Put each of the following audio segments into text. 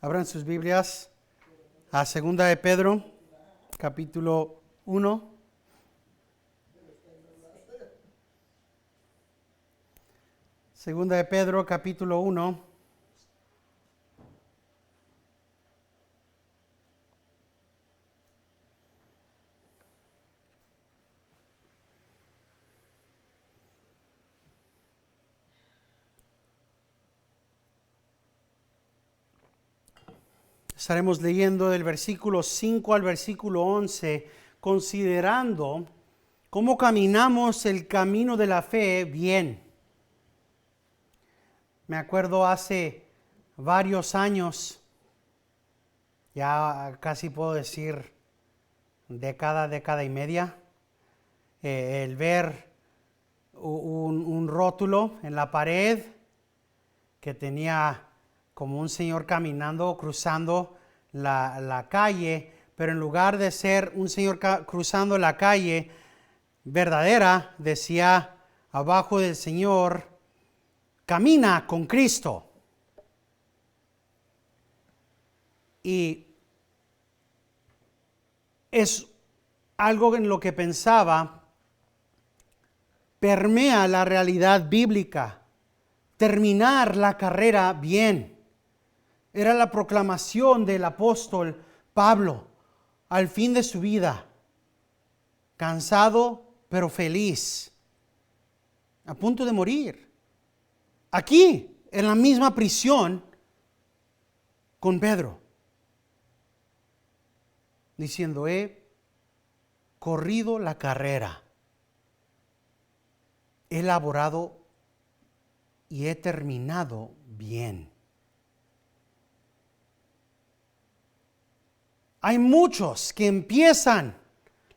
Abran sus Biblias a Segunda de Pedro, capítulo 1. Segunda de Pedro, capítulo 1. Estaremos leyendo del versículo 5 al versículo 11, considerando cómo caminamos el camino de la fe bien. Me acuerdo hace varios años, ya casi puedo decir década y media, el ver un rótulo en la pared que tenía como un señor caminando, cruzando la calle, pero en lugar de ser un señor cruzando la calle verdadera, decía abajo del Señor, camina con Cristo. Y es algo en lo que pensaba, permea la realidad bíblica, terminar la carrera bien. Era la proclamación del apóstol Pablo al fin de su vida, cansado pero feliz, a punto de morir. Aquí, en la misma prisión, con Pedro, diciendo, he corrido la carrera, he laborado y he terminado bien. Hay muchos que empiezan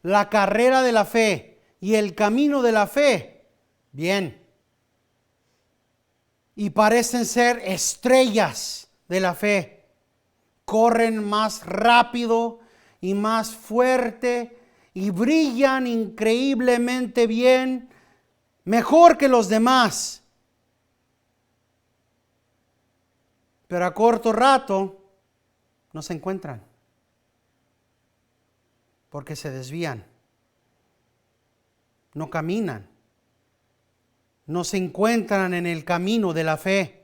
la carrera de la fe y el camino de la fe bien. Y parecen ser estrellas de la fe. Corren más rápido y más fuerte y brillan increíblemente bien, mejor que los demás. Pero a corto rato no se encuentran, porque se desvían, no caminan, no se encuentran en el camino de la fe,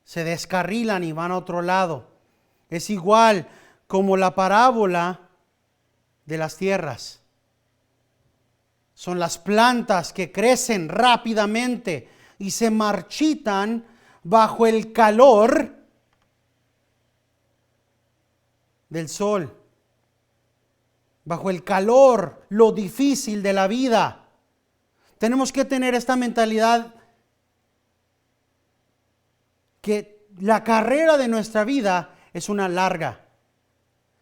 se descarrilan y van a otro lado. Es igual como la parábola de las tierras. Son las plantas que crecen rápidamente y se marchitan bajo el calor del sol, bajo el calor, lo difícil de la vida. Tenemos que tener esta mentalidad que la carrera de nuestra vida es una larga.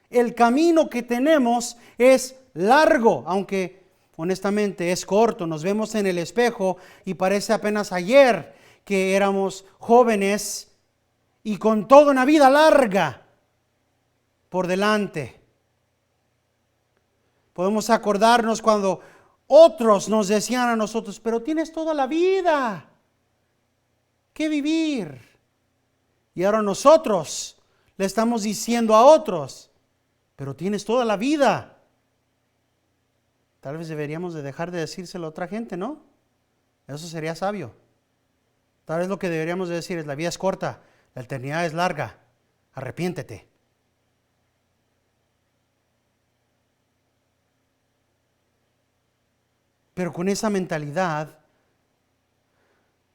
El camino que tenemos es largo, aunque honestamente es corto. Nos vemos en el espejo y parece apenas ayer que éramos jóvenes y con toda una vida larga por delante. Podemos acordarnos cuando otros nos decían a nosotros, pero tienes toda la vida que vivir. Y ahora nosotros le estamos diciendo a otros, pero tienes toda la vida. Tal vez deberíamos de dejar de decírselo a otra gente, ¿no? Eso sería sabio. Tal vez lo que deberíamos de decir es, la vida es corta, la eternidad es larga, arrepiéntete. Pero con esa mentalidad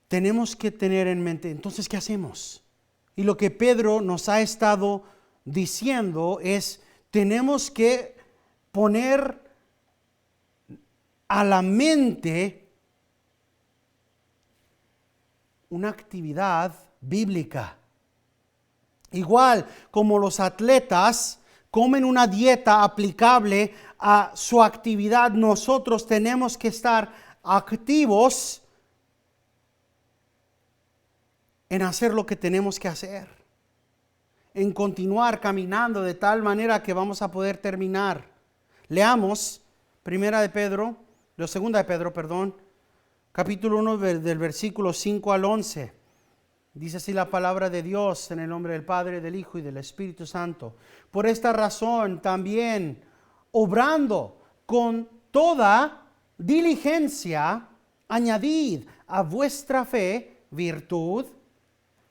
tenemos que tener en mente, entonces, ¿qué hacemos? Y lo que Pedro nos ha estado diciendo es, tenemos que poner a la mente una actividad bíblica. Igual como los atletas comen una dieta aplicable a su actividad, nosotros tenemos que estar activos en hacer lo que tenemos que hacer, en continuar caminando de tal manera que vamos a poder terminar. Leamos Segunda de Pedro, capítulo 1 del versículo 5 al 11. Dice así la palabra de Dios en el nombre del Padre, del Hijo y del Espíritu Santo. Por esta razón también, obrando con toda diligencia, añadid a vuestra fe virtud,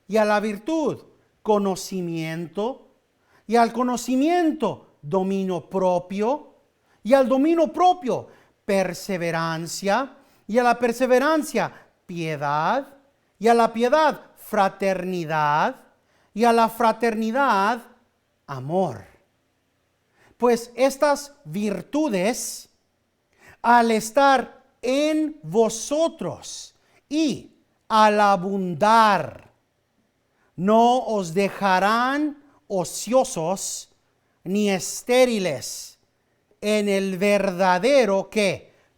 y a la virtud conocimiento, y al conocimiento dominio propio, y al dominio propio perseverancia, y a la perseverancia piedad, y a la piedad fraternidad, y a la fraternidad amor. Pues estas virtudes, al estar en vosotros y al abundar, no os dejarán ociosos ni estériles en el verdadero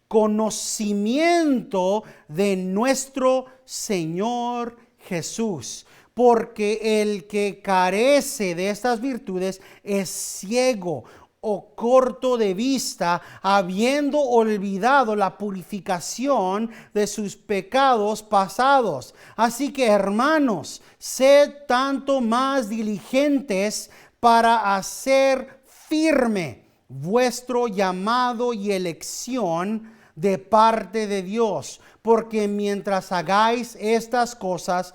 conocimiento de nuestro Señor Jesús. Porque el que carece de estas virtudes es ciego o corto de vista, habiendo olvidado la purificación de sus pecados pasados. Así que, hermanos, sed tanto más diligentes para hacer firme vuestro llamado y elección de parte de Dios, porque mientras hagáis estas cosas,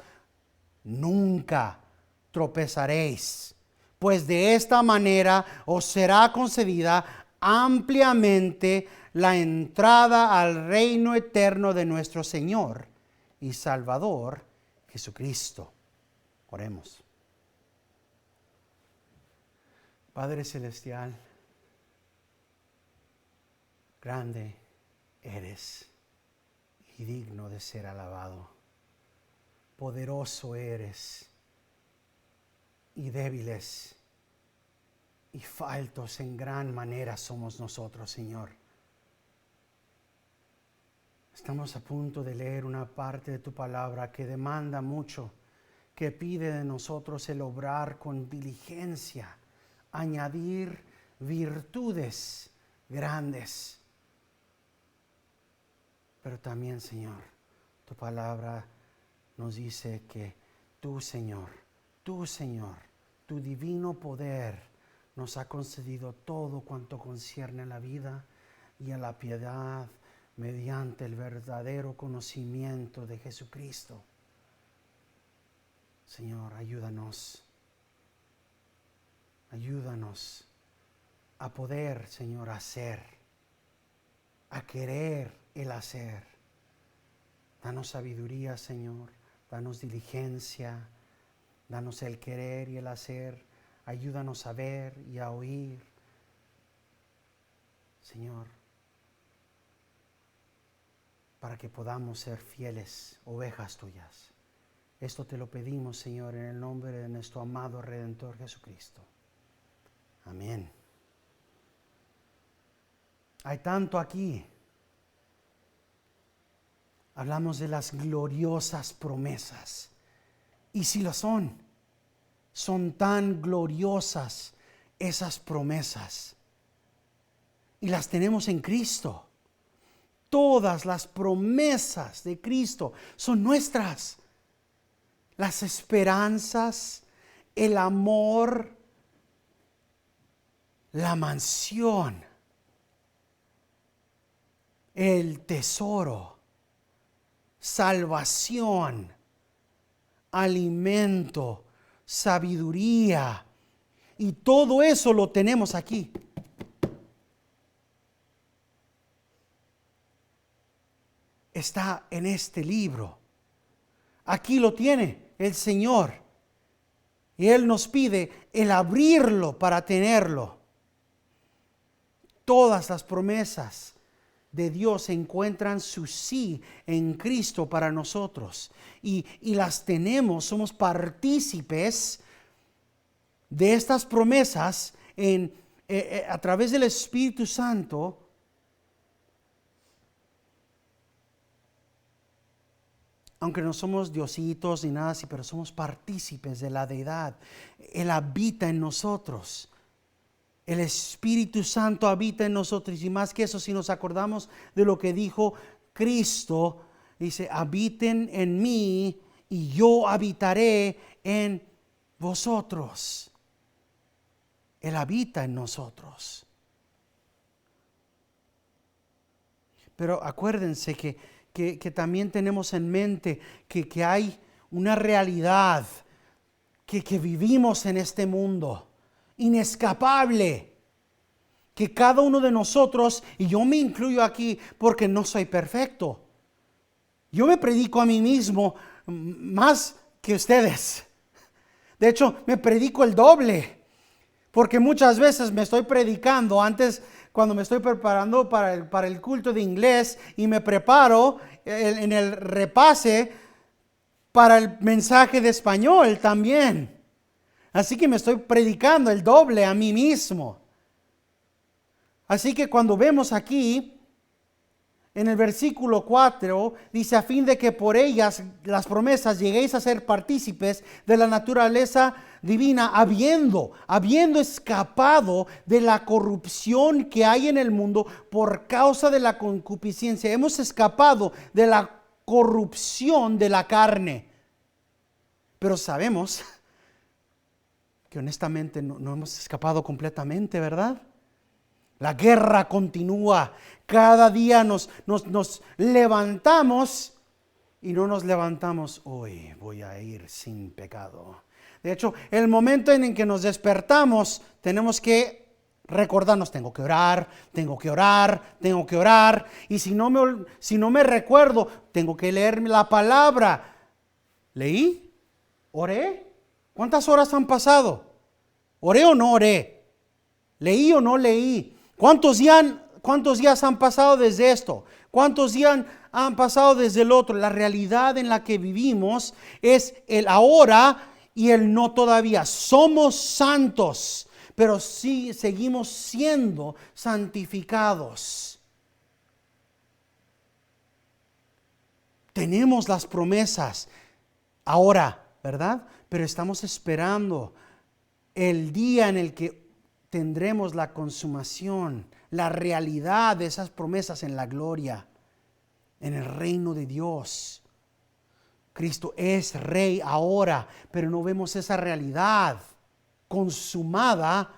nunca tropezaréis, pues de esta manera os será concedida ampliamente la entrada al reino eterno de nuestro Señor y Salvador Jesucristo. Oremos. Padre Celestial, grande eres y digno de ser alabado. Poderoso eres y débiles y faltos en gran manera somos nosotros, Señor. Estamos a punto de leer una parte de tu palabra que demanda mucho, que pide de nosotros el obrar con diligencia, añadir virtudes grandes. Pero también, Señor, tu palabra nos dice que tú, Señor, tu divino poder nos ha concedido todo cuanto concierne a la vida y a la piedad mediante el verdadero conocimiento de Jesucristo. Señor, ayúdanos a poder, Señor, hacer, a querer el hacer. Danos sabiduría, Señor, danos diligencia, danos el querer y el hacer. Ayúdanos a ver y a oír, Señor, para que podamos ser fieles ovejas tuyas. Esto te lo pedimos, Señor, en el nombre de nuestro amado Redentor Jesucristo. Amén. Hay tanto aquí. Hablamos de las gloriosas promesas. Y si lo son tan gloriosas esas promesas. Y las tenemos en Cristo. Todas las promesas de Cristo son nuestras. Las esperanzas, el amor, la mansión, el tesoro, salvación, alimento, sabiduría, y todo eso lo tenemos aquí. Está en este libro. Aquí lo tiene el Señor. Y Él nos pide el abrirlo para tenerlo. Todas las promesas de Dios encuentran su sí en Cristo para nosotros. Y las tenemos, somos partícipes de estas promesas a través del Espíritu Santo. Aunque no somos diositos ni nada así, pero somos partícipes de la deidad. Él habita en nosotros. El Espíritu Santo habita en nosotros. Y más que eso, si nos acordamos de lo que dijo Cristo, dice, habiten en mí y yo habitaré en vosotros. Él habita en nosotros. Pero acuérdense que también tenemos en mente que hay una realidad que vivimos en este mundo, inescapable, que cada uno de nosotros, y yo me incluyo aquí porque no soy perfecto, yo me predico a mí mismo más que ustedes. De hecho, me predico el doble, porque muchas veces me estoy predicando antes, cuando me estoy preparando para el culto de inglés, y me preparo en el repase para el mensaje de español también. Así que me estoy predicando el doble a mí mismo. Así que cuando vemos aquí, en el versículo 4, dice: a fin de que por ellas, las promesas, lleguéis a ser partícipes de la naturaleza divina, habiendo escapado de la corrupción que hay en el mundo por causa de la concupiscencia. Hemos escapado de la corrupción de la carne. Pero sabemos que honestamente no hemos escapado completamente, ¿verdad? La guerra continúa. Cada día nos levantamos y no nos levantamos: hoy voy a ir sin pecado. De hecho, el momento en el que nos despertamos, tenemos que recordarnos: tengo que orar, tengo que orar, tengo que orar. Y si no me recuerdo, tengo que leer la palabra. ¿Leí? ¿Oré? ¿Cuántas horas han pasado? ¿Oré o no oré? ¿Leí o no leí? ¿Cuántos días han pasado desde esto? ¿Cuántos días han pasado desde el otro? La realidad en la que vivimos es el ahora y el no todavía. Somos santos, pero sí seguimos siendo santificados. Tenemos las promesas ahora, ¿verdad? Pero estamos esperando el día en el que tendremos la consumación, la realidad de esas promesas en la gloria, en el reino de Dios. Cristo es Rey ahora, pero no vemos esa realidad consumada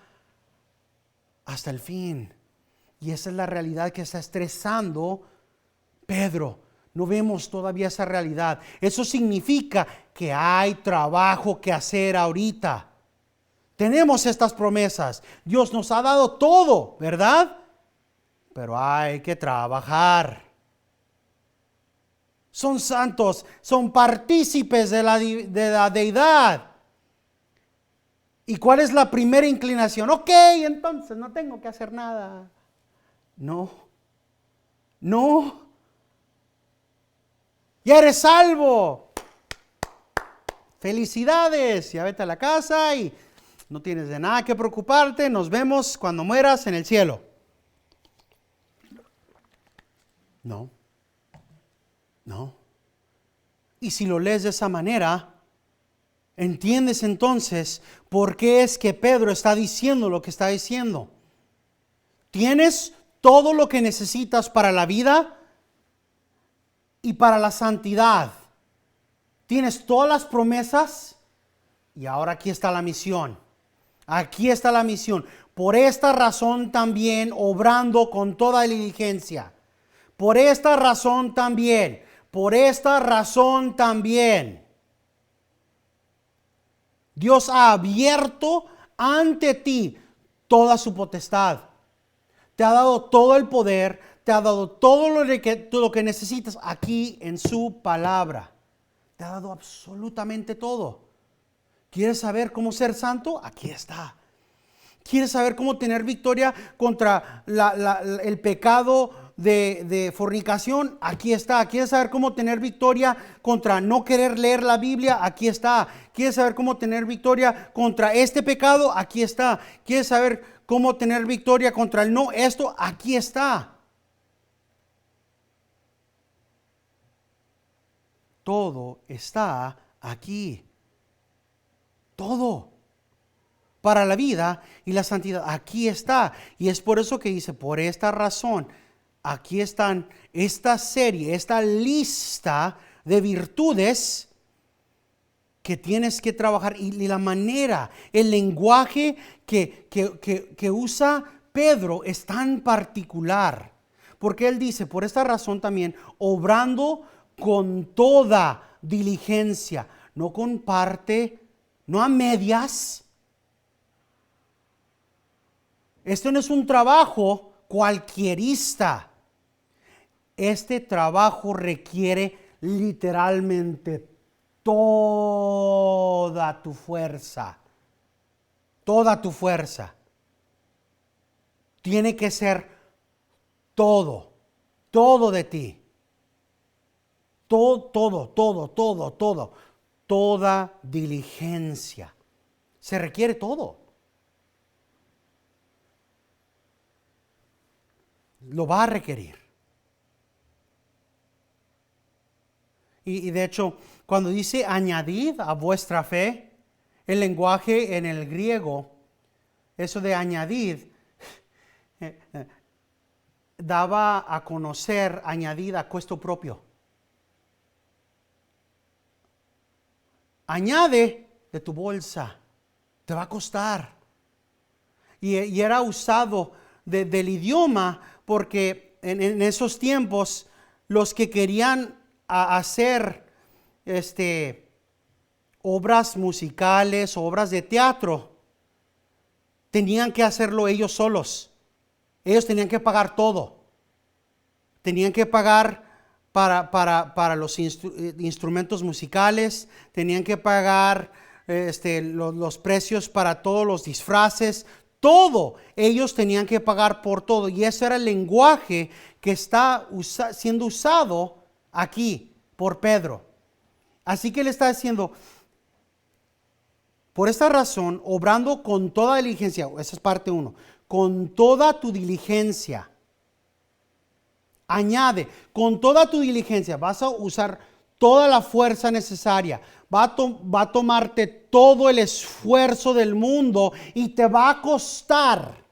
hasta el fin. Y esa es la realidad que está estresando Pedro. No vemos todavía esa realidad. Eso significa que hay trabajo que hacer ahorita. Tenemos estas promesas. Dios nos ha dado todo, ¿verdad? Pero hay que trabajar. Son santos, son partícipes de la deidad. ¿Y cuál es la primera inclinación? Ok, entonces no tengo que hacer nada. No. Ya eres salvo. Felicidades. Ya vete a la casa y no tienes de nada que preocuparte. Nos vemos cuando mueras en el cielo. No. Y si lo lees de esa manera, entiendes entonces por qué es que Pedro está diciendo lo que está diciendo. Tienes todo lo que necesitas para la vida y para la santidad. Tienes todas las promesas y ahora aquí está la misión. Aquí está la misión. Por esta razón también, obrando con toda diligencia. Por esta razón también. Dios ha abierto ante ti toda su potestad. Te ha dado todo el poder, te ha dado todo lo que necesitas aquí en su palabra. Te ha dado absolutamente todo. ¿Quieres saber cómo ser santo? Aquí está. ¿Quieres saber cómo tener victoria contra el pecado de fornicación? Aquí está. ¿Quieres saber cómo tener victoria contra no querer leer la Biblia? Aquí está. ¿Quieres saber cómo tener victoria contra este pecado? Aquí está. ¿Quieres saber cómo tener victoria contra el no esto? Aquí está. Todo está aquí. Todo. Para la vida y la santidad. Aquí está. Y es por eso que dice: por esta razón, aquí están esta serie, esta lista de virtudes que tienes que trabajar y la manera, el lenguaje que usa Pedro es tan particular. Porque él dice, por esta razón también, obrando con toda diligencia, no con parte, no a medias. Esto no es un trabajo cualquierista. Este trabajo requiere literalmente toda tu fuerza. Toda tu fuerza. Tiene que ser todo de ti. Todo. Toda diligencia. Se requiere todo. Lo va a requerir. Y de hecho, cuando dice añadid a vuestra fe, el lenguaje en el griego, eso de añadid, daba a conocer, añadid a costo propio. Añade de tu bolsa, te va a costar. Y era usado del idioma porque en esos tiempos los que querían hacer obras musicales, obras de teatro, tenían que hacerlo ellos solos. Ellos tenían que pagar todo. Tenían que pagar para los instrumentos musicales, tenían que pagar los precios para todos los disfraces, todo. Ellos tenían que pagar por todo. Y ese era el lenguaje que está siendo usado aquí por Pedro. Así que él está diciendo, por esta razón, obrando con toda diligencia, esa es parte 1, con toda tu diligencia. Añade, con toda tu diligencia, vas a usar toda la fuerza necesaria, va a tomarte todo el esfuerzo del mundo y te va a costar.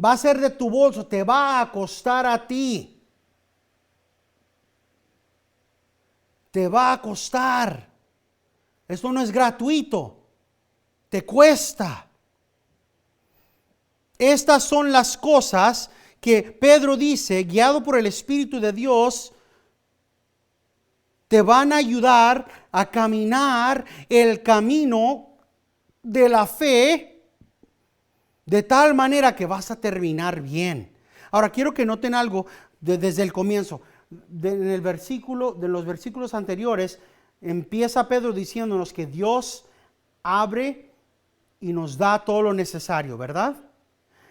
Va a ser de tu bolso, te va a costar a ti. Te va a costar. Esto no es gratuito, te cuesta. Estas son las cosas que Pedro dice, guiado por el Espíritu de Dios, te van a ayudar a caminar el camino de la fe de tal manera que vas a terminar bien. Ahora quiero que noten algo desde el comienzo. De los versículos anteriores empieza Pedro diciéndonos que Dios abre y nos da todo lo necesario, ¿verdad?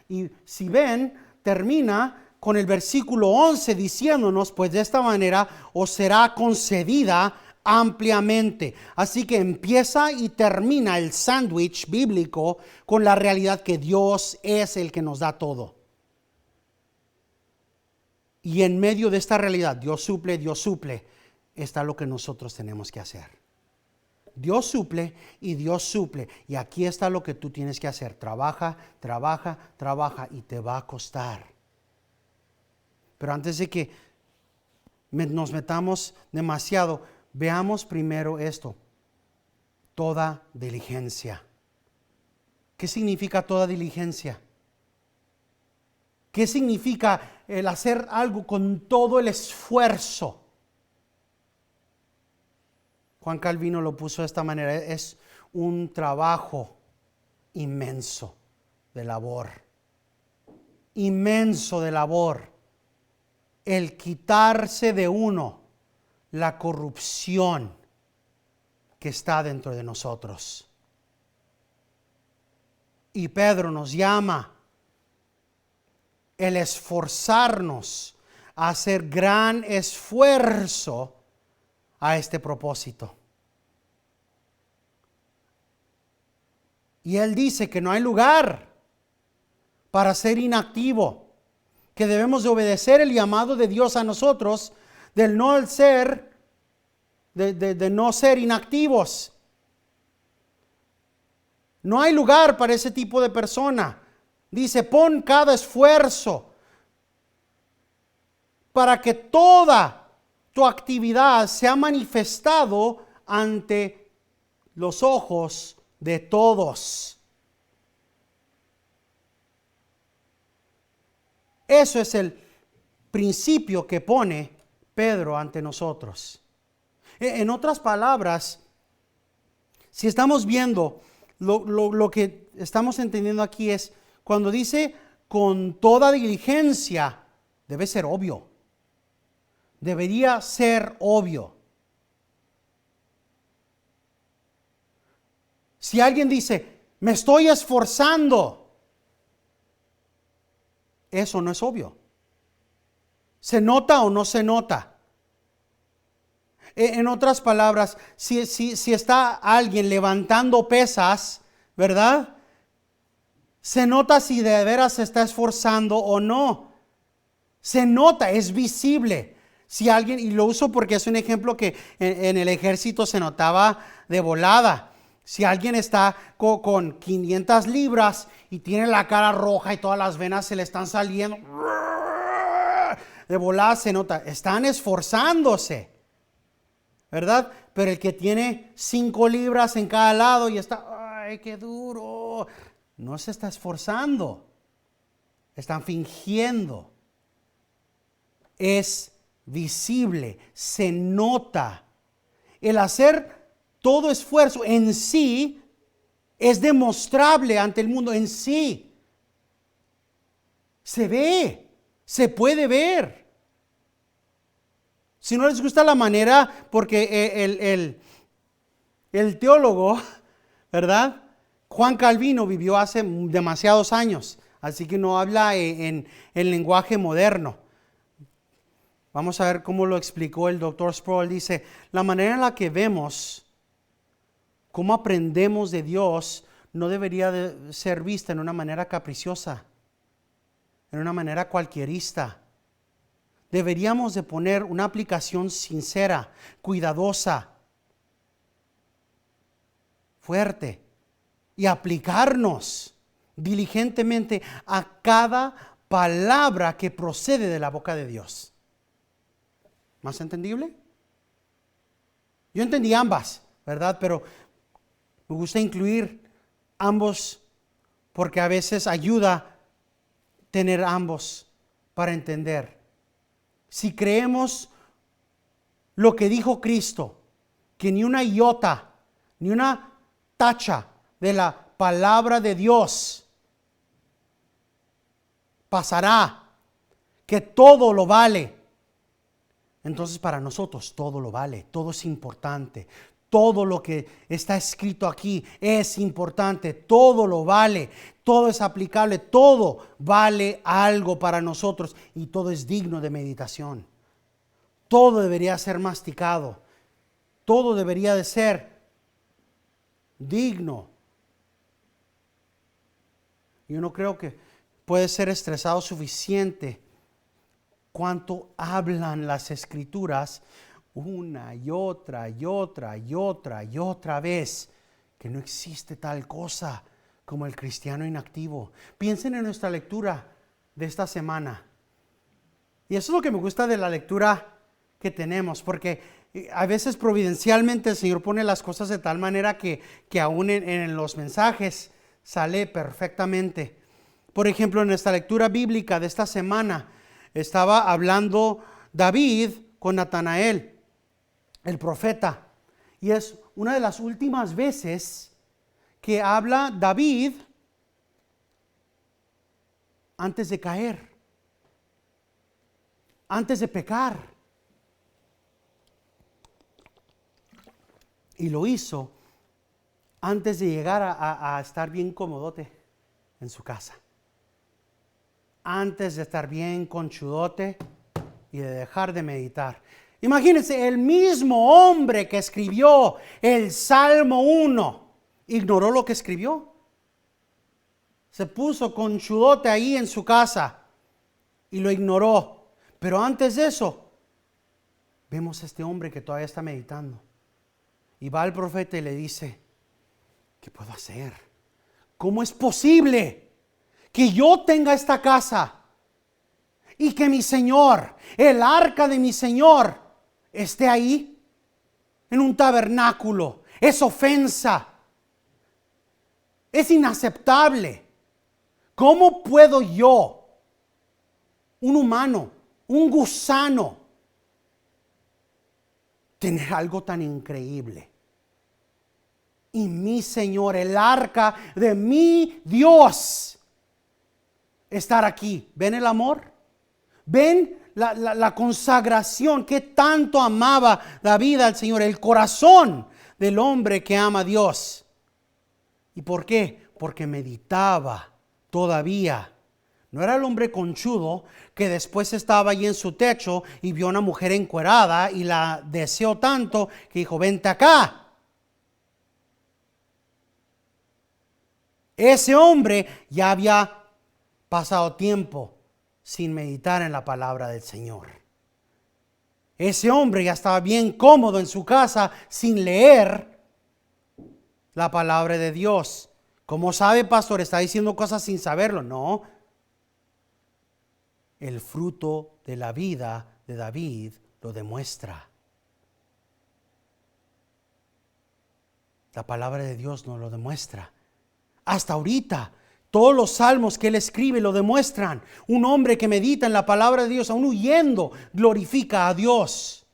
Y si ven, termina con el versículo 11 diciéndonos, pues de esta manera os será concedida ampliamente. Así que empieza y termina el sándwich bíblico con la realidad que Dios es el que nos da todo. Y en medio de esta realidad, Dios suple, está lo que nosotros tenemos que hacer. Dios suple y Dios suple. Y aquí está lo que tú tienes que hacer. Trabaja y te va a costar. Pero antes de que nos metamos demasiado, veamos primero esto. Toda diligencia. ¿Qué significa toda diligencia? ¿Qué significa el hacer algo con todo el esfuerzo? Juan Calvino lo puso de esta manera, es un trabajo inmenso de labor. Inmenso de labor. El quitarse de uno la corrupción que está dentro de nosotros. Y Pedro nos llama el esforzarnos a hacer gran esfuerzo a este propósito. Y él dice que no hay lugar para ser inactivo, que debemos de obedecer el llamado de Dios a nosotros de no ser inactivos. No hay lugar para ese tipo de persona. Dice, pon cada esfuerzo para que toda tu actividad se ha manifestado ante los ojos de todos. Eso es el principio que pone Pedro ante nosotros. En otras palabras, si estamos viendo lo que estamos entendiendo aquí es cuando dice con toda diligencia, debe ser obvio. Debería ser obvio. Si alguien dice, me estoy esforzando, eso no es obvio. ¿Se nota o no se nota? En otras palabras, si está alguien levantando pesas, ¿verdad? Se nota si de veras se está esforzando o no. Se nota, es visible. Si alguien, y lo uso porque es un ejemplo que en el ejército se notaba de volada. Si alguien está con 500 libras y tiene la cara roja y todas las venas se le están saliendo, de volada se nota, están esforzándose, ¿verdad? Pero el que tiene 5 libras en cada lado y está, ¡ay, qué duro! No se está esforzando, están fingiendo. Es visible, se nota. El hacer todo esfuerzo en sí es demostrable ante el mundo en sí. Se ve, se puede ver. Si no les gusta la manera, porque el teólogo, ¿verdad? Juan Calvino vivió hace demasiados años, así que no habla en lenguaje moderno. Vamos a ver cómo lo explicó el doctor Sproul. Dice, la manera en la que vemos cómo aprendemos de Dios no debería de ser vista en una manera capriciosa, en una manera cualquierista. Deberíamos de poner una aplicación sincera, cuidadosa, fuerte y aplicarnos diligentemente a cada palabra que procede de la boca de Dios. ¿Más entendible? Yo entendí ambas, ¿verdad? Pero me gusta incluir ambos porque a veces ayuda tener ambos para entender. Si creemos lo que dijo Cristo, que ni una iota, ni una tacha de la palabra de Dios pasará, que todo lo vale, entonces para nosotros todo lo vale, todo es importante. Todo lo que está escrito aquí es importante, todo lo vale, todo es aplicable, todo vale algo para nosotros y todo es digno de meditación. Todo debería ser masticado, todo debería de ser digno. Yo no creo que puede ser estresado suficiente cuánto hablan las escrituras una y otra y otra y otra y otra vez que no existe tal cosa como el cristiano inactivo. Piensen en nuestra lectura de esta semana. Y eso es lo que me gusta de la lectura que tenemos, porque a veces providencialmente el Señor pone las cosas de tal manera que aún en los mensajes sale perfectamente. Por ejemplo, en esta lectura bíblica de esta semana estaba hablando David con Natanael, el profeta, y es una de las últimas veces que habla David antes de caer, antes de pecar. Y lo hizo antes de llegar a estar bien comodote en su casa. Antes de estar bien conchudote y de dejar de meditar. Imagínense, el mismo hombre que escribió el Salmo 1, ignoró lo que escribió. Se puso conchudote ahí en su casa y lo ignoró. Pero antes de eso, vemos a este hombre que todavía está meditando. Y va al profeta y le dice, ¿qué puedo hacer? ¿Cómo es posible que yo tenga esta casa y que mi Señor, el arca de mi Señor, esté ahí en un tabernáculo. Es ofensa. Es inaceptable. ¿Cómo puedo yo, un humano, un gusano, tener algo tan increíble? Y mi Señor, el arca de mi Dios, estar aquí. ¿Ven el amor? ¿Ven la consagración que tanto amaba David al Señor? El corazón del hombre que ama a Dios. ¿Y por qué? Porque meditaba todavía. No era el hombre conchudo que después estaba allí en su techo y vio a una mujer encuerada y la deseó tanto que dijo, vente acá. Ese hombre ya había pasado tiempo sin meditar en la palabra del Señor. Ese hombre ya estaba bien cómodo en su casa sin leer la palabra de Dios. ¿Cómo sabe, pastor? Está diciendo cosas sin saberlo. No. El fruto de la vida de David lo demuestra. La palabra de Dios nos lo demuestra. Hasta ahorita, todos los salmos que él escribe lo demuestran. Un hombre que medita en la palabra de Dios, aún huyendo, glorifica a Dios.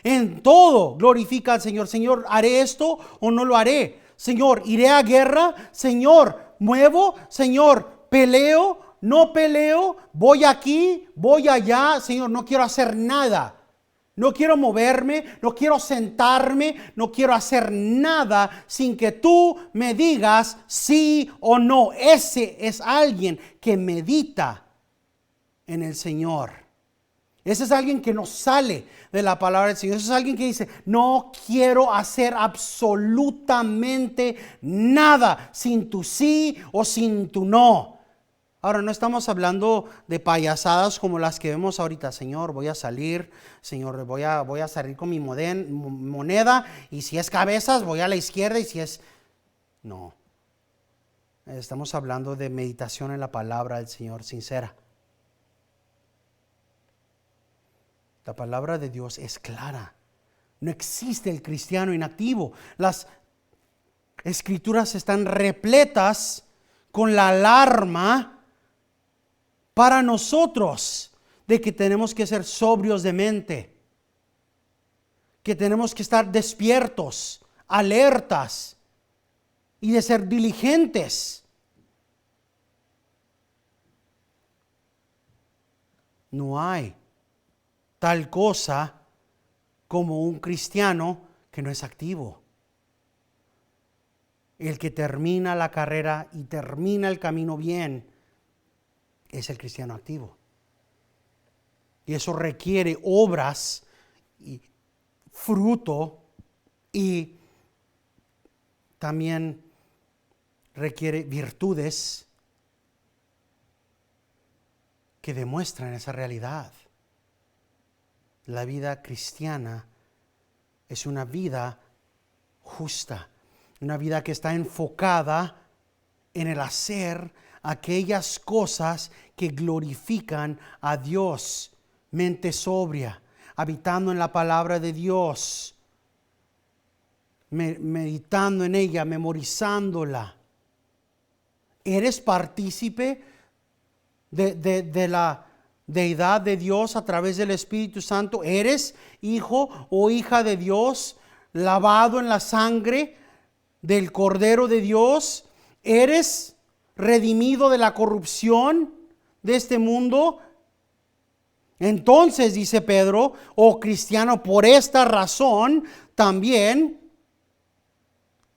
En todo glorifica al Señor. Señor, ¿haré esto o no lo haré? Señor, ¿iré a guerra? Señor, ¿muevo? Señor, ¿peleo? ¿No peleo? ¿Voy aquí? ¿Voy allá? Señor, no quiero hacer nada. No quiero moverme, no quiero sentarme, no quiero hacer nada sin que tú me digas sí o no. Ese es alguien que medita en el Señor. Ese es alguien que no sale de la palabra del Señor. Ese es alguien que dice, no quiero hacer absolutamente nada sin tu sí o sin tu no. Ahora, no estamos hablando de payasadas como las que vemos ahorita. Señor, voy a salir. Señor, voy a salir con mi moneda. Y si es cabezas, voy a la izquierda. Y si es... No. Estamos hablando de meditación en la palabra del Señor sincera. La palabra de Dios es clara. No existe el cristiano inactivo. Las escrituras están repletas con la alarma para nosotros de que tenemos que ser sobrios de mente, que tenemos que estar despiertos, alertas y de ser diligentes. No hay tal cosa como un cristiano que no es activo. El que termina la carrera y termina el camino bien es el cristiano activo. Y eso requiere obras y fruto, y también requiere virtudes que demuestran esa realidad. La vida cristiana es una vida justa, una vida que está enfocada en el hacer aquellas cosas que glorifican a Dios. Mente sobria, habitando en la palabra de Dios, meditando en ella, memorizándola. ¿Eres partícipe de la deidad de Dios a través del Espíritu Santo? ¿Eres hijo o hija de Dios, lavado en la sangre del Cordero de Dios? ¿Eres redimido de la corrupción de este mundo? Entonces, dice Pedro, oh cristiano, por esta razón también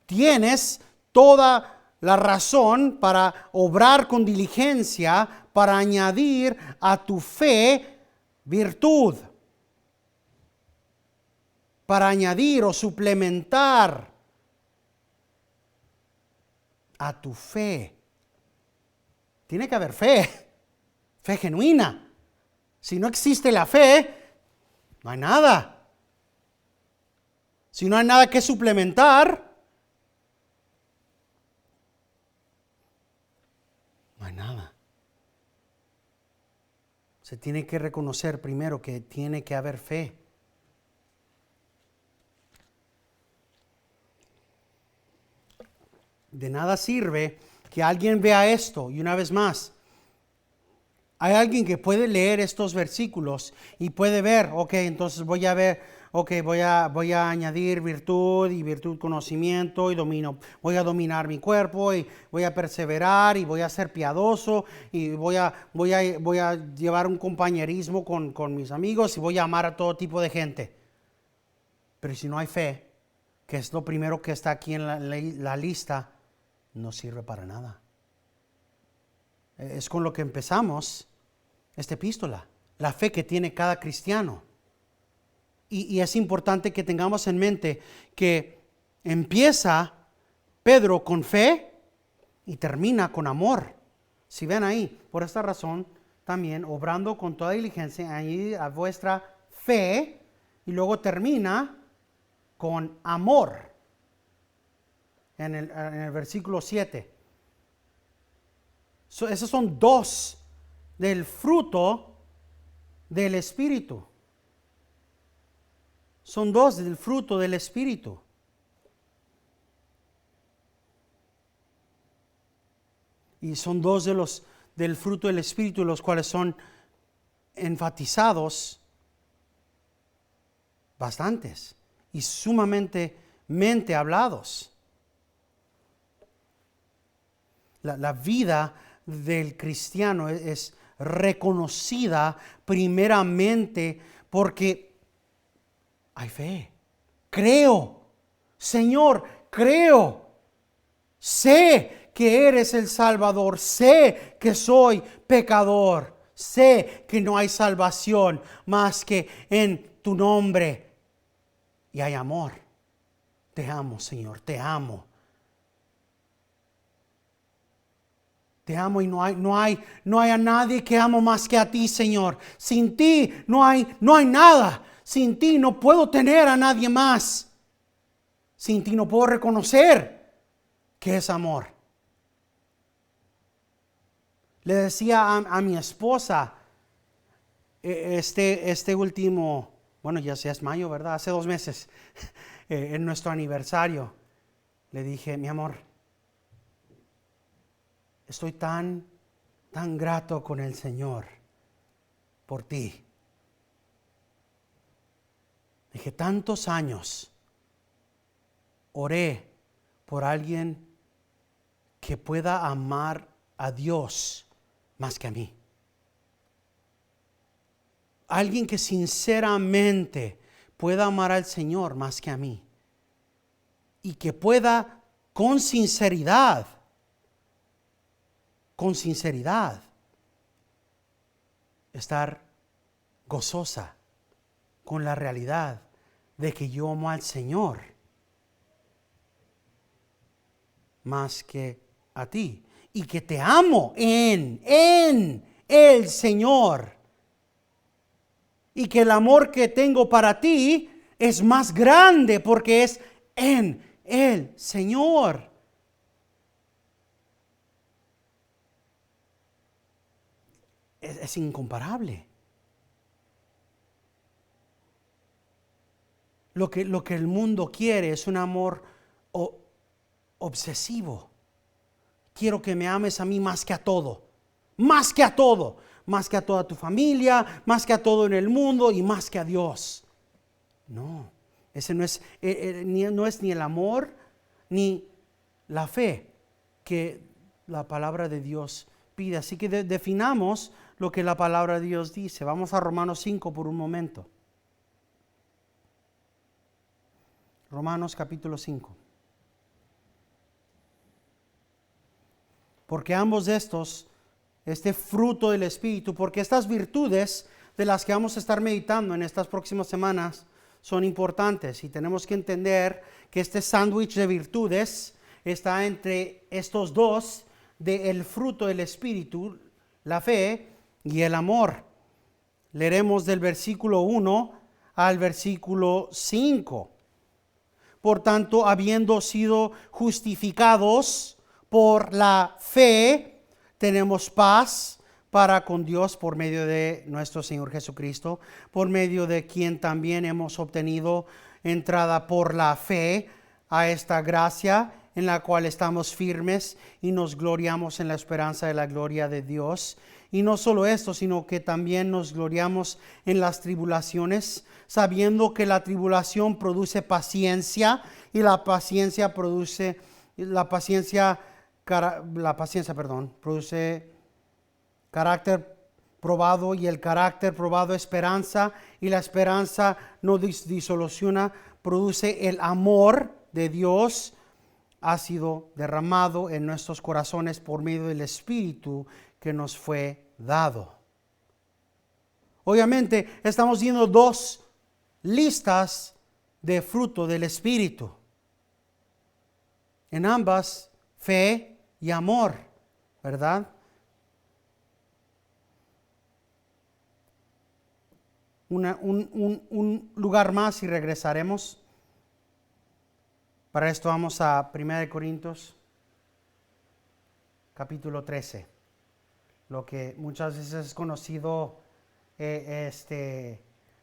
tienes toda la razón para obrar con diligencia, para añadir a tu fe virtud, para añadir o suplementar a tu fe. Tiene que haber fe, fe genuina. Si no existe la fe, no hay nada. Si no hay nada que suplementar, no hay nada. Se tiene que reconocer primero que tiene que haber fe. De nada sirve que alguien vea esto. Y una vez más, hay alguien que puede leer estos versículos y puede ver, ok, entonces voy a ver, ok, voy a añadir virtud y virtud conocimiento y domino. Voy a dominar mi cuerpo y voy a perseverar y voy a ser piadoso y voy a llevar un compañerismo con mis amigos y voy a amar a todo tipo de gente. Pero si no hay fe, que es lo primero que está aquí en la lista, no sirve para nada. Es con lo que empezamos esta epístola, la fe que tiene cada cristiano. Y es importante que tengamos en mente que empieza Pedro con fe y termina con amor. Si ven ahí, por esta razón también, obrando con toda diligencia, añadid a vuestra fe, y luego termina con amor en el versículo 7. Esos son dos del fruto del Espíritu. Son dos del fruto del Espíritu. Y son dos del fruto del Espíritu, los cuales son enfatizados bastantes y sumamente hablados. La vida del cristiano es reconocida primeramente porque hay fe. Creo, Señor, creo. Sé que eres el Salvador. Sé que soy pecador. Sé que no hay salvación más que en tu nombre. Y hay amor. Te amo, Señor, te amo. Te amo y no hay a nadie que amo más que a ti, Señor. Sin ti no hay nada. Sin ti no puedo tener a nadie más. Sin ti no puedo reconocer que es amor. Le decía a mi esposa este último, bueno, ya es mayo, ¿verdad? Hace 2 meses, en nuestro aniversario, le dije, mi amor, estoy tan grato con el Señor por ti. Dije, tantos años oré por alguien que pueda amar a Dios más que a mí. Alguien que sinceramente pueda amar al Señor más que a mí. Y que pueda con sinceridad, estar gozosa con la realidad de que yo amo al Señor más que a ti, y que te amo en el Señor, y que el amor que tengo para ti es más grande porque es en el Señor. Es incomparable. Lo que el mundo quiere es un amor obsesivo. Quiero que me ames a mí más que a todo. Más que a todo. Más que a toda tu familia, más que a todo en el mundo y más que a Dios. No, ese no es ni el amor ni la fe que la palabra de Dios pide. Así que definamos lo que la palabra de Dios dice. Vamos a Romanos 5 por un momento. Romanos capítulo 5. Porque ambos de estos, este fruto del Espíritu, porque estas virtudes de las que vamos a estar meditando en estas próximas semanas son importantes, y tenemos que entender que este sándwich de virtudes está entre estos dos del fruto del Espíritu, la fe y el amor. Leeremos del versículo 1 al versículo 5. Por tanto, habiendo sido justificados por la fe, tenemos paz para con Dios por medio de nuestro Señor Jesucristo, por medio de quien también hemos obtenido entrada por la fe a esta gracia en la cual estamos firmes y nos gloriamos en la esperanza de la gloria de Dios. Y no solo esto, sino que también nos gloriamos en las tribulaciones, sabiendo que la tribulación produce paciencia y la paciencia produce carácter probado, y el carácter probado esperanza, y la esperanza no disoluciona, produce el amor de Dios ha sido derramado en nuestros corazones por medio del Espíritu que nos fue dado. Obviamente estamos viendo dos listas de fruto del Espíritu. En ambas, fe y amor, ¿verdad? Un lugar más y regresaremos. Para esto vamos a 1 Corintios, capítulo 13. Lo que muchas veces es conocido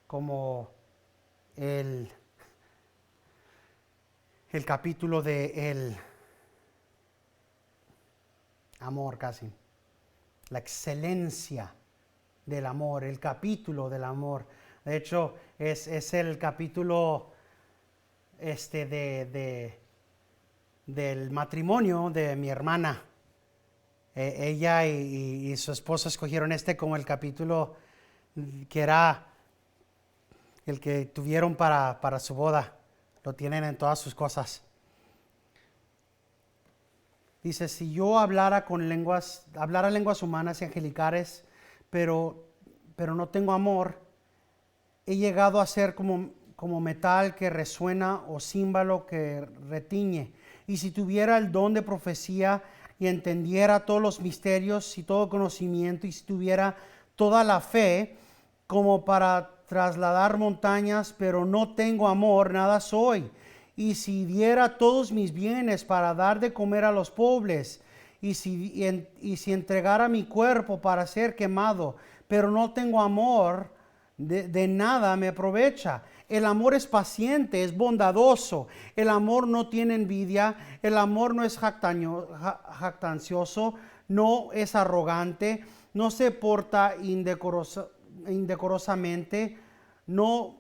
como el capítulo de el amor, casi. La excelencia del amor, el capítulo del amor. De hecho, es el capítulo del matrimonio de mi hermana. Ella y su esposo escogieron como el capítulo que era el que tuvieron para su boda. Lo tienen en todas sus cosas. Dice, si yo hablara lenguas humanas y angelicales, pero no tengo amor, he llegado a ser como metal que resuena o címbalo que retiñe. Y si tuviera el don de profecía y entendiera todos los misterios y todo conocimiento, y si tuviera toda la fe como para trasladar montañas, pero no tengo amor, nada soy. Y si diera todos mis bienes para dar de comer a los pobres, y si entregara mi cuerpo para ser quemado, pero no tengo amor, de nada me aprovecha. El amor es paciente, es bondadoso. El amor no tiene envidia. El amor no es jactancioso, no es arrogante, no se porta indecorosamente, no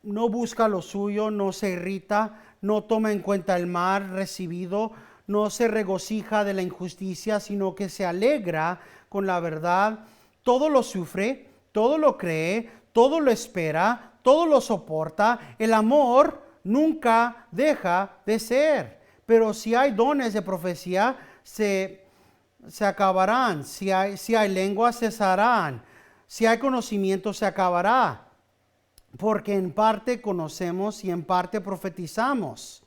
busca lo suyo, no se irrita, no toma en cuenta el mal recibido, no se regocija de la injusticia, sino que se alegra con la verdad. Todo lo sufre, todo lo cree, todo lo espera, todo lo soporta. El amor nunca deja de ser. Pero si hay dones de profecía, se acabarán. Si hay lenguas, cesarán. Si hay conocimiento, se acabará. Porque en parte conocemos y en parte profetizamos.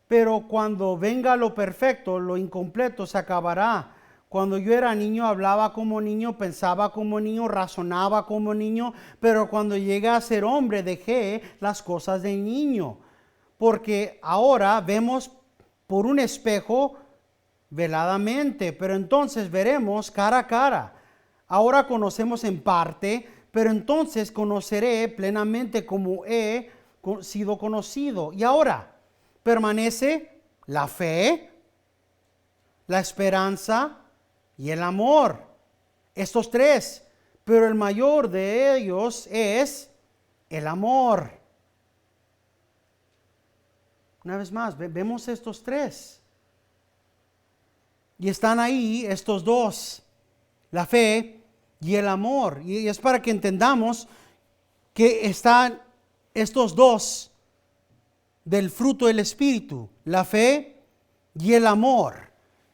Pero cuando venga lo perfecto, lo incompleto se acabará. Cuando yo era niño, hablaba como niño, pensaba como niño, razonaba como niño, pero cuando llegué a ser hombre, dejé las cosas de niño. Porque ahora vemos por un espejo veladamente, pero entonces veremos cara a cara. Ahora conocemos en parte, pero entonces conoceré plenamente como he sido conocido. Y ahora permanece la fe, la esperanza y el amor. Estos tres, pero el mayor de ellos es el amor. Una vez más, vemos estos tres. Y están ahí estos dos, la fe y el amor. Y es para que entendamos que están estos dos del fruto del Espíritu, la fe y el amor.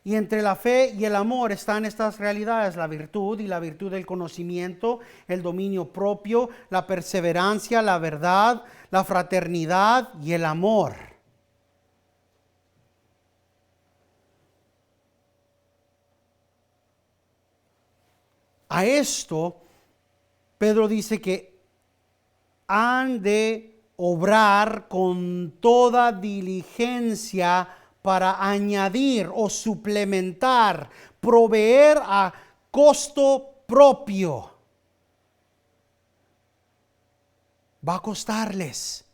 Y entre la fe y el amor están estas realidades, la virtud y la virtud del conocimiento, el dominio propio, la perseverancia, la verdad, la fraternidad y el amor. A esto, Pedro dice que han de obrar con toda diligencia para añadir o suplementar, proveer a costo propio. Va a costarles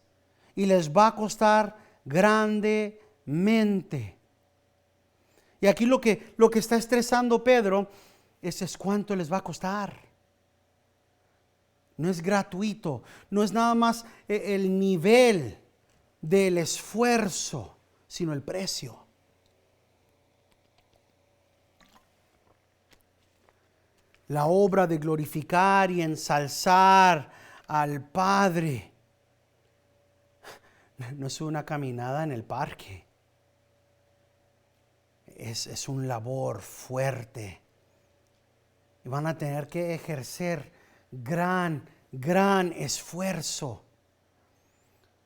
y les va a costar grandemente. mente. Y aquí lo que está estresando Pedro es cuánto les va a costar. No es gratuito, no es nada más el nivel del esfuerzo, sino el precio. La obra de glorificar y ensalzar al Padre no es una caminada en el parque. Es un labor fuerte. Y van a tener que ejercer gran esfuerzo.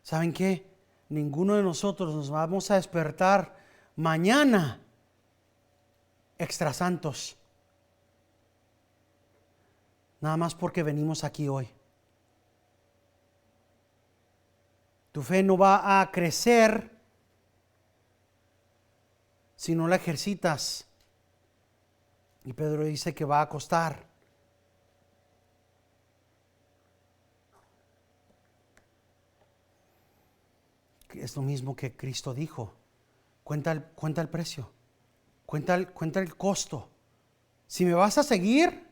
¿Saben qué? Ninguno de nosotros nos vamos a despertar mañana extra santos. Nada más porque venimos aquí hoy. Tu fe no va a crecer si no la ejercitas. Y Pedro dice que va a costar. Es lo mismo que Cristo dijo. Cuenta el precio. Cuenta el costo. Si me vas a seguir,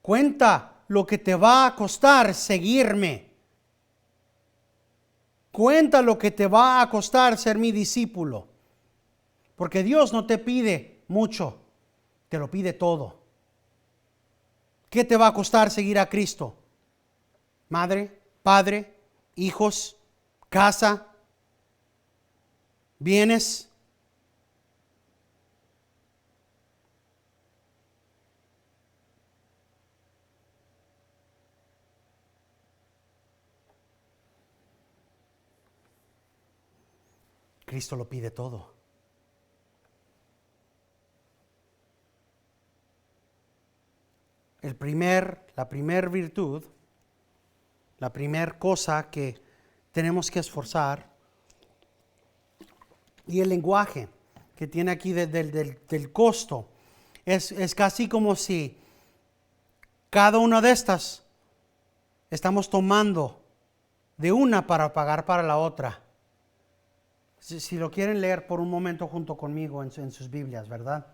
cuenta lo que te va a costar seguirme. Cuenta lo que te va a costar ser mi discípulo. Porque Dios no te pide mucho, te lo pide todo. ¿Qué te va a costar seguir a Cristo? Madre, padre, hijos, casa, bienes. Cristo lo pide todo. La primer virtud, la primer cosa que tenemos que esforzar, y el lenguaje que tiene aquí del costo, es casi como si cada una de estas estamos tomando de una para pagar para la otra. Si lo quieren leer por un momento junto conmigo en sus Biblias, ¿verdad?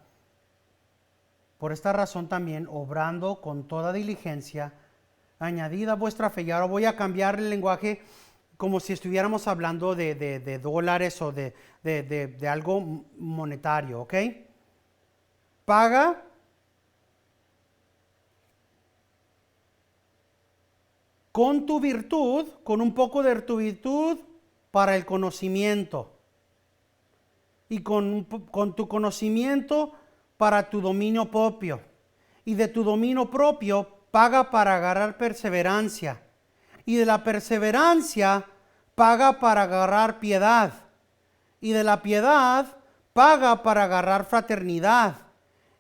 Por esta razón también, obrando con toda diligencia, añadida vuestra fe. Y ahora voy a cambiar el lenguaje como si estuviéramos hablando de dólares o de algo monetario, ¿ok? Paga con tu virtud, con un poco de tu virtud para el conocimiento. Y con tu conocimiento para tu dominio propio. Y de tu dominio propio paga para agarrar perseverancia. Y de la perseverancia paga para agarrar piedad. Y de la piedad paga para agarrar fraternidad.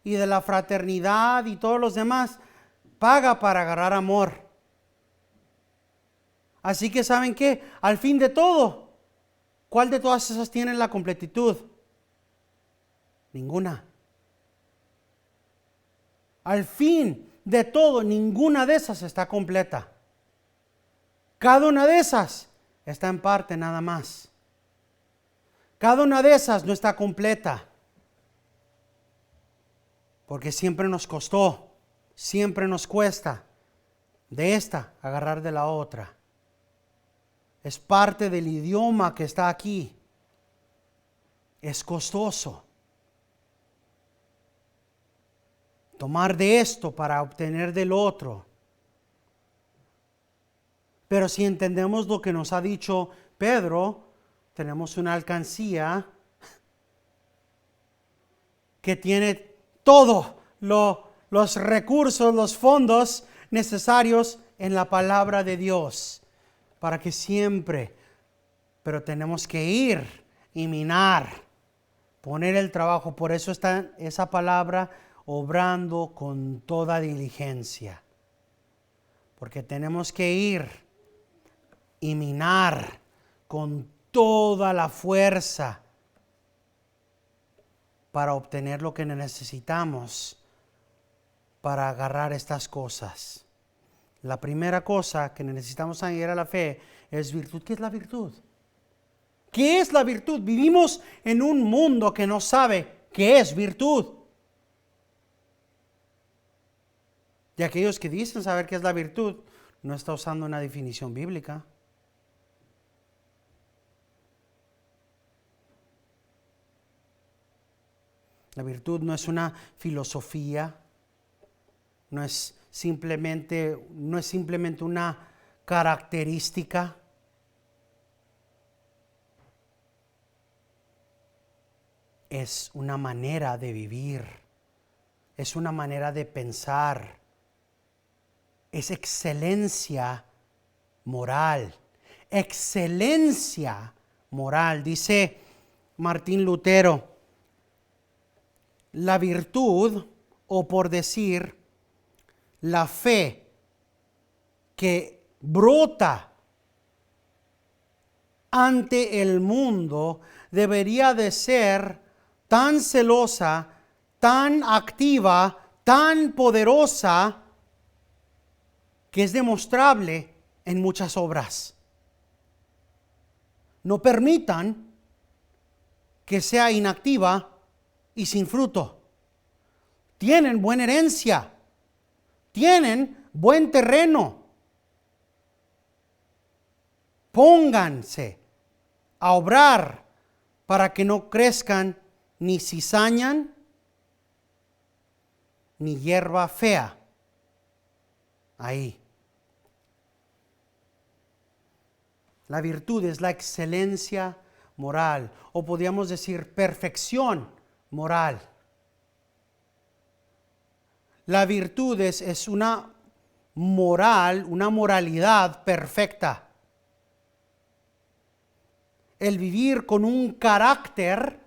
Y de la fraternidad y todos los demás paga para agarrar amor. Así que ¿saben qué? Al fin de todo, ¿cuál de todas esas tiene la completitud? Ninguna. Al fin de todo, ninguna de esas está completa. Cada una de esas está en parte nada más. Cada una de esas no está completa. Porque siempre nos costó, siempre nos cuesta de esta agarrar de la otra. Es parte del idioma que está aquí. Es costoso. Tomar de esto para obtener del otro. Pero si entendemos lo que nos ha dicho Pedro, tenemos una alcancía que tiene todos los recursos, los fondos necesarios en la palabra de Dios. Para que siempre, pero tenemos que ir y minar, poner el trabajo. Por eso está esa palabra, obrando con toda diligencia. Porque tenemos que ir y minar con toda la fuerza para obtener lo que necesitamos para agarrar estas cosas. La primera cosa que necesitamos añadir a la fe es virtud. ¿Qué es la virtud? ¿Qué es la virtud? Vivimos en un mundo que no sabe qué es virtud. Y aquellos que dicen saber qué es la virtud, no está usando una definición bíblica. La virtud no es una filosofía, no es simplemente una característica. Es una manera de vivir, es una manera de pensar, es excelencia moral, excelencia moral. Dice Martín Lutero, la virtud, o por decir, la fe que brota ante el mundo debería de ser tan celosa, tan activa, tan poderosa, que es demostrable en muchas obras. No permitan que sea inactiva y sin fruto. Tienen buena herencia, tienen buen terreno. Pónganse a obrar para que no crezcan ni cizañan ni hierba fea ahí. La virtud es la excelencia moral, o podríamos decir perfección moral. La virtud es una moral, una moralidad perfecta. El vivir con un carácter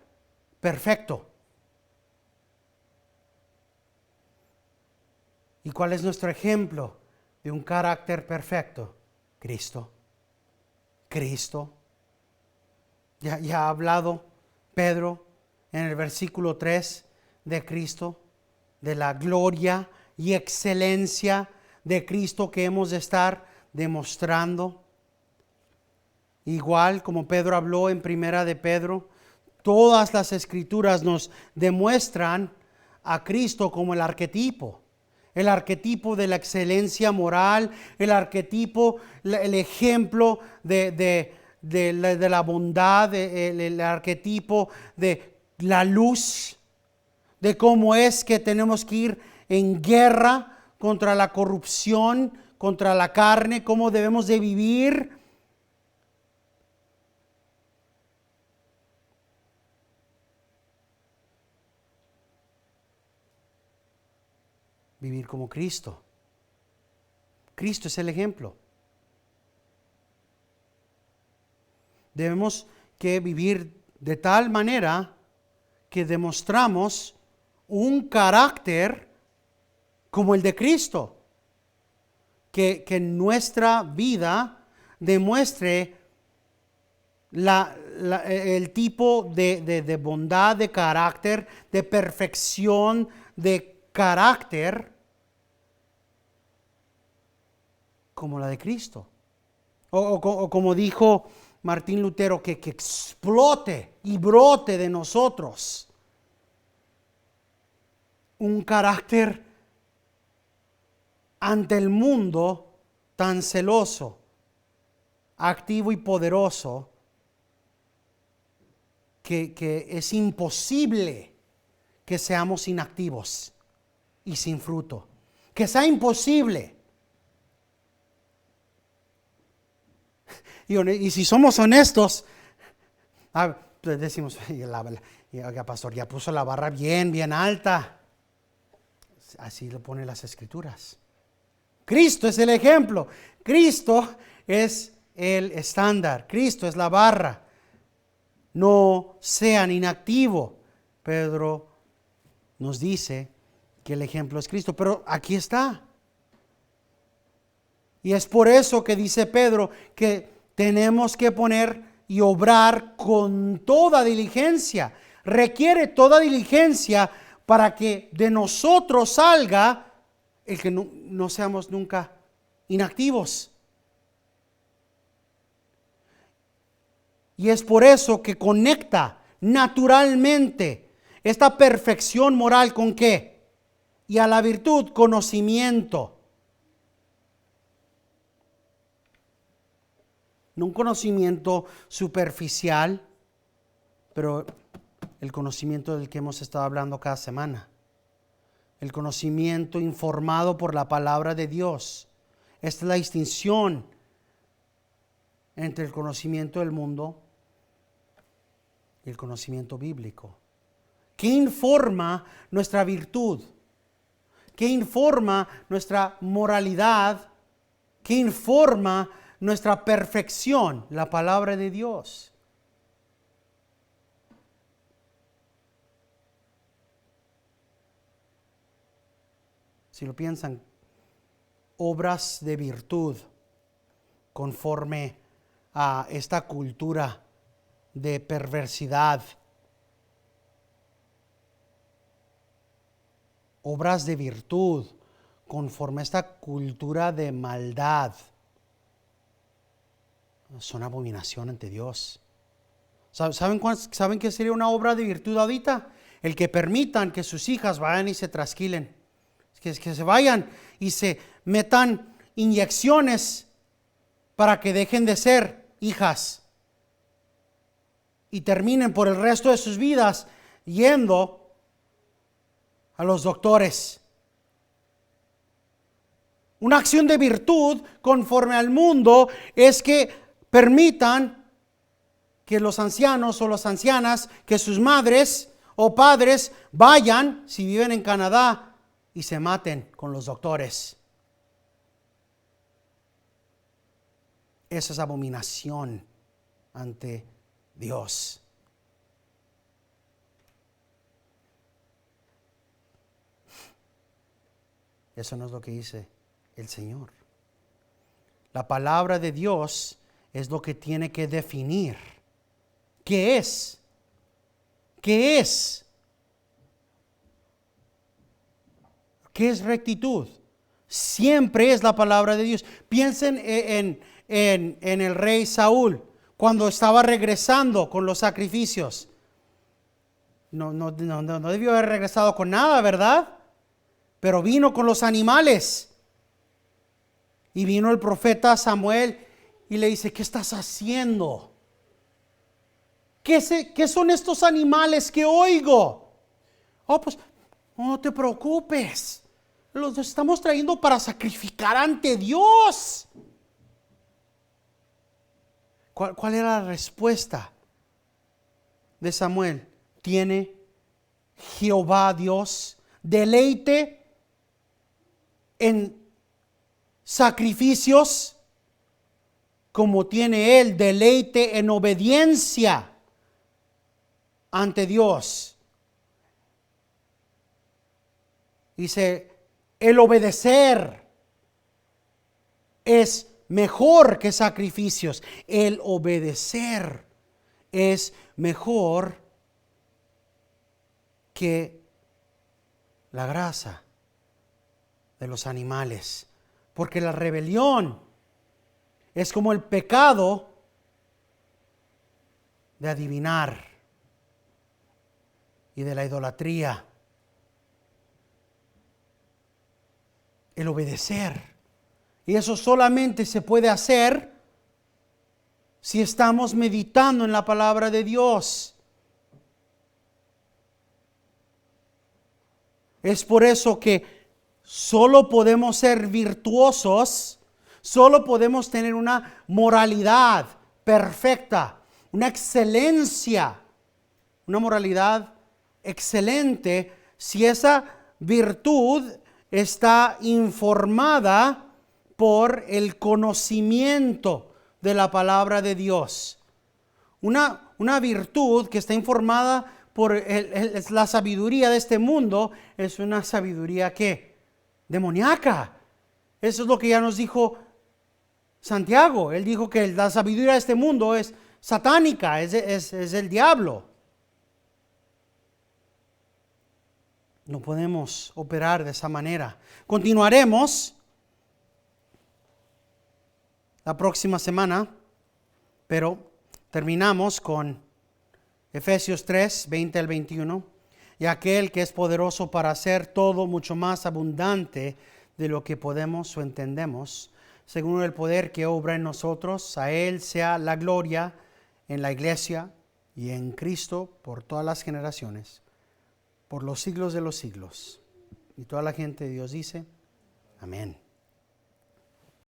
perfecto. ¿Y cuál es nuestro ejemplo de un carácter perfecto? Cristo. Cristo. Ya ha hablado Pedro en el versículo 3 de Cristo, de la gloria y excelencia de Cristo que hemos de estar demostrando. Igual como Pedro habló en Primera de Pedro, todas las escrituras nos demuestran a Cristo como el arquetipo de la excelencia moral, el arquetipo, el ejemplo de la bondad, el arquetipo de la luz, de cómo es que tenemos que ir en guerra contra la corrupción, contra la carne, cómo debemos de vivir. Vivir como Cristo. Cristo es el ejemplo. Debemos que vivir de tal manera que demostramos un carácter como el de Cristo. Que nuestra vida demuestre el tipo de bondad, de carácter, de perfección, de carácter como la de Cristo. O como dijo Martín Lutero, que explote y brote de nosotros un carácter ante el mundo tan celoso, activo y poderoso, que es imposible que seamos inactivos y sin fruto. Que sea imposible. Y si somos honestos, pues decimos, oiga, pastor, ya puso la barra bien alta. Así lo ponen las escrituras. Cristo es el ejemplo. Cristo es el estándar. Cristo es la barra. No sean inactivos. Pedro nos dice que el ejemplo es Cristo, pero aquí está. Y es por eso que dice Pedro que tenemos que poner y obrar con toda diligencia. Requiere toda diligencia para que de nosotros salga el que no seamos nunca inactivos. Y es por eso que conecta naturalmente esta perfección moral ¿con qué? Y a la virtud, conocimiento. No un conocimiento superficial, pero el conocimiento del que hemos estado hablando cada semana. El conocimiento informado por la palabra de Dios. Esta es la distinción entre el conocimiento del mundo y el conocimiento bíblico. ¿Qué informa nuestra virtud? ¿Qué informa nuestra moralidad? ¿Qué informa nuestra perfección? La palabra de Dios. Si lo piensan, obras de virtud conforme a esta cultura de perversidad. Obras de virtud conforme a esta cultura de maldad. Son abominación ante Dios. ¿Saben qué sería una obra de virtud ahorita? El que permitan que sus hijas vayan y se trasquilen. Que se vayan y se metan inyecciones para que dejen de ser hijas y terminen por el resto de sus vidas yendo a los doctores. Una acción de virtud conforme al mundo es que permitan que los ancianos o las ancianas, que sus madres o padres vayan, si viven en Canadá, y se maten con los doctores. Esa es abominación ante Dios. Eso no es lo que dice el Señor. La palabra de Dios es lo que tiene que definir qué es. ¿Qué es? ¿Qué es rectitud? Siempre es la palabra de Dios. Piensen en el rey Saúl cuando estaba regresando con los sacrificios. No debió haber regresado con nada, ¿verdad? Pero vino con los animales. Y vino el profeta Samuel y le dice, ¿qué estás haciendo? ¿Qué son estos animales que oigo? Oh, pues no te preocupes. Los estamos trayendo para sacrificar ante Dios. ¿Cuál era la respuesta de Samuel? ¿Tiene Jehová Dios deleite en sacrificios como tiene Él deleite en obediencia ante Dios? Dice, el obedecer es mejor que sacrificios. El obedecer es mejor que la grasa de los animales. Porque la rebelión es como el pecado de adivinar y de la idolatría. El obedecer. Y eso solamente se puede hacer si estamos meditando en la palabra de Dios. Es por eso que solo podemos ser virtuosos, solo podemos tener una moralidad perfecta, una excelencia, una moralidad excelente, si esa virtud está informada por el conocimiento de la palabra de Dios. Una virtud que está informada por la sabiduría de este mundo es una sabiduría que demoníaca. Eso es lo que ya nos dijo Santiago. Él dijo que la sabiduría de este mundo es satánica, es el diablo. No podemos operar de esa manera. Continuaremos la próxima semana, pero terminamos con Efesios 3, 20 al 21. Y aquel que es poderoso para hacer todo mucho más abundante de lo que podemos o entendemos, según el poder que obra en nosotros, a Él sea la gloria en la iglesia y en Cristo por todas las generaciones, por los siglos de los siglos. Y toda la gente de Dios dice, amén.